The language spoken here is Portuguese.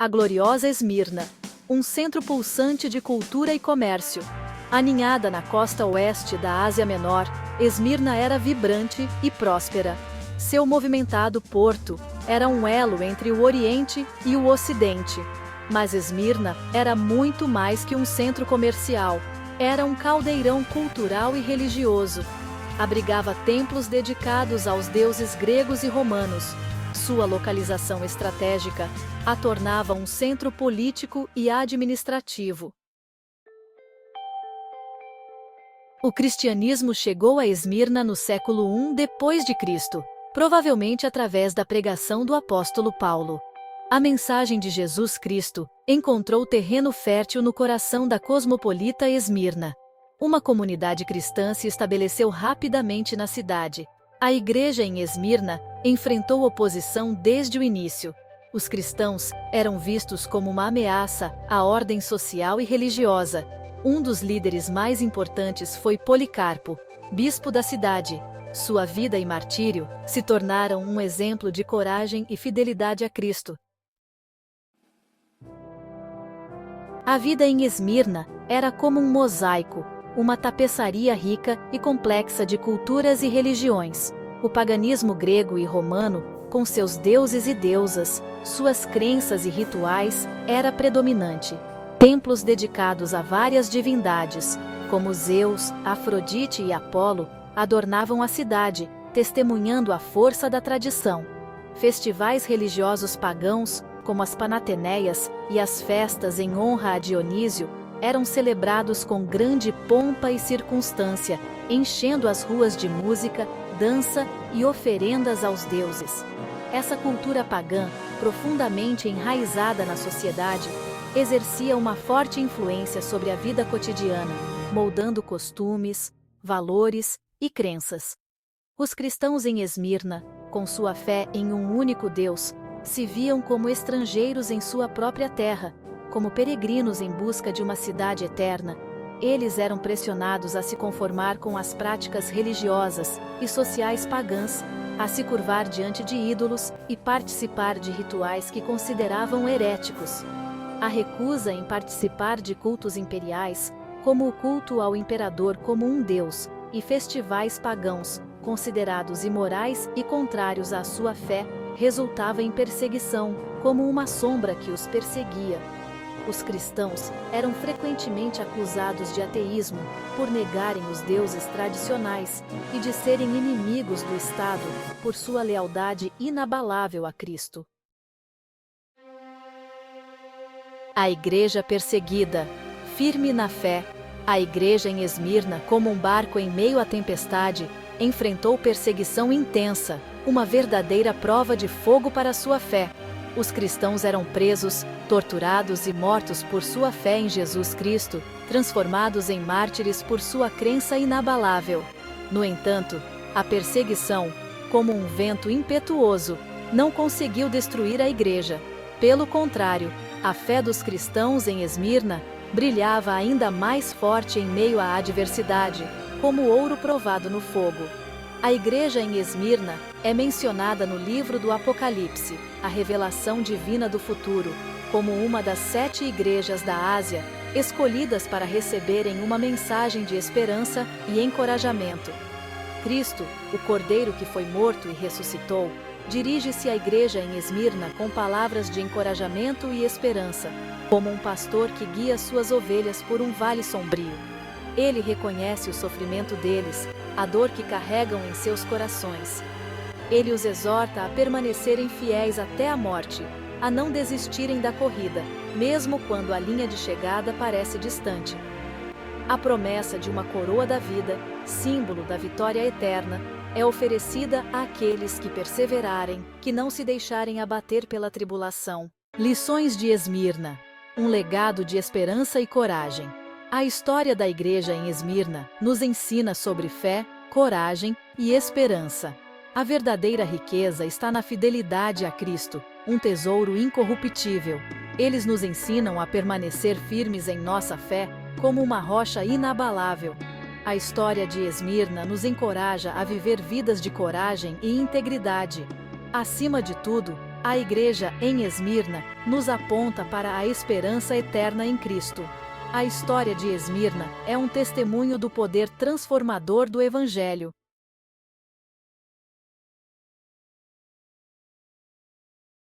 a gloriosa Esmirna, um centro pulsante de cultura e comércio. Aninhada na costa oeste da Ásia Menor, Esmirna era vibrante e próspera. Seu movimentado porto era um elo entre o Oriente e o Ocidente. Mas Esmirna era muito mais que um centro comercial. Era um caldeirão cultural e religioso. Abrigava templos dedicados aos deuses gregos e romanos. Sua localização estratégica a tornava um centro político e administrativo. O cristianismo chegou a Esmirna no século I d.C., provavelmente através da pregação do apóstolo Paulo. A mensagem de Jesus Cristo encontrou terreno fértil no coração da cosmopolita Esmirna. Uma comunidade cristã se estabeleceu rapidamente na cidade. A igreja em Esmirna enfrentou oposição desde o início. Os cristãos eram vistos como uma ameaça à ordem social e religiosa. Um dos líderes mais importantes foi Policarpo, bispo da cidade. Sua vida e martírio se tornaram um exemplo de coragem e fidelidade a Cristo. A vida em Esmirna era como um mosaico, uma tapeçaria rica e complexa de culturas e religiões. O paganismo grego e romano, com seus deuses e deusas, suas crenças e rituais, era predominante. Templos dedicados a várias divindades, como Zeus, Afrodite e Apolo, adornavam a cidade, testemunhando a força da tradição. Festivais religiosos pagãos, como as Panateneias e as festas em honra a Dionísio, eram celebrados com grande pompa e circunstância, enchendo as ruas de música, dança e oferendas aos deuses. Essa cultura pagã, profundamente enraizada na sociedade, exercia uma forte influência sobre a vida cotidiana, moldando costumes, valores e crenças. Os cristãos em Esmirna, com sua fé em um único Deus, se viam como estrangeiros em sua própria terra, como peregrinos em busca de uma cidade eterna. Eles eram pressionados a se conformar com as práticas religiosas e sociais pagãs, a se curvar diante de ídolos e participar de rituais que consideravam heréticos. A recusa em participar de cultos imperiais, como o culto ao imperador como um deus, e festivais pagãos, considerados imorais e contrários à sua fé, resultava em perseguição, como uma sombra que os perseguia. Os cristãos eram frequentemente acusados de ateísmo, por negarem os deuses tradicionais, e de serem inimigos do Estado, por sua lealdade inabalável a Cristo. A igreja perseguida, firme na fé, a igreja em Esmirna, como um barco em meio à tempestade, enfrentou perseguição intensa, uma verdadeira prova de fogo para sua fé. Os cristãos eram presos, torturados e mortos por sua fé em Jesus Cristo, transformados em mártires por sua crença inabalável. No entanto, a perseguição, como um vento impetuoso, não conseguiu destruir a igreja. Pelo contrário, a fé dos cristãos em Esmirna brilhava ainda mais forte em meio à adversidade, como ouro provado no fogo. A igreja em Esmirna é mencionada no livro do Apocalipse, a revelação divina do futuro, como uma das 7 igrejas da Ásia, escolhidas para receberem uma mensagem de esperança e encorajamento. Cristo, o Cordeiro que foi morto e ressuscitou, dirige-se à igreja em Esmirna com palavras de encorajamento e esperança, como um pastor que guia suas ovelhas por um vale sombrio. Ele reconhece o sofrimento deles, a dor que carregam em seus corações. Ele os exorta a permanecerem fiéis até a morte, a não desistirem da corrida, mesmo quando a linha de chegada parece distante. A promessa de uma coroa da vida, símbolo da vitória eterna, é oferecida àqueles que perseverarem, que não se deixarem abater pela tribulação. Lições de Esmirna, um legado de esperança e coragem. A história da igreja em Esmirna nos ensina sobre fé, coragem e esperança. A verdadeira riqueza está na fidelidade a Cristo, um tesouro incorruptível. Eles nos ensinam a permanecer firmes em nossa fé, como uma rocha inabalável. A história de Esmirna nos encoraja a viver vidas de coragem e integridade. Acima de tudo, A igreja em Esmirna nos aponta para a esperança eterna em Cristo. A história de Esmirna é um testemunho do poder transformador do Evangelho.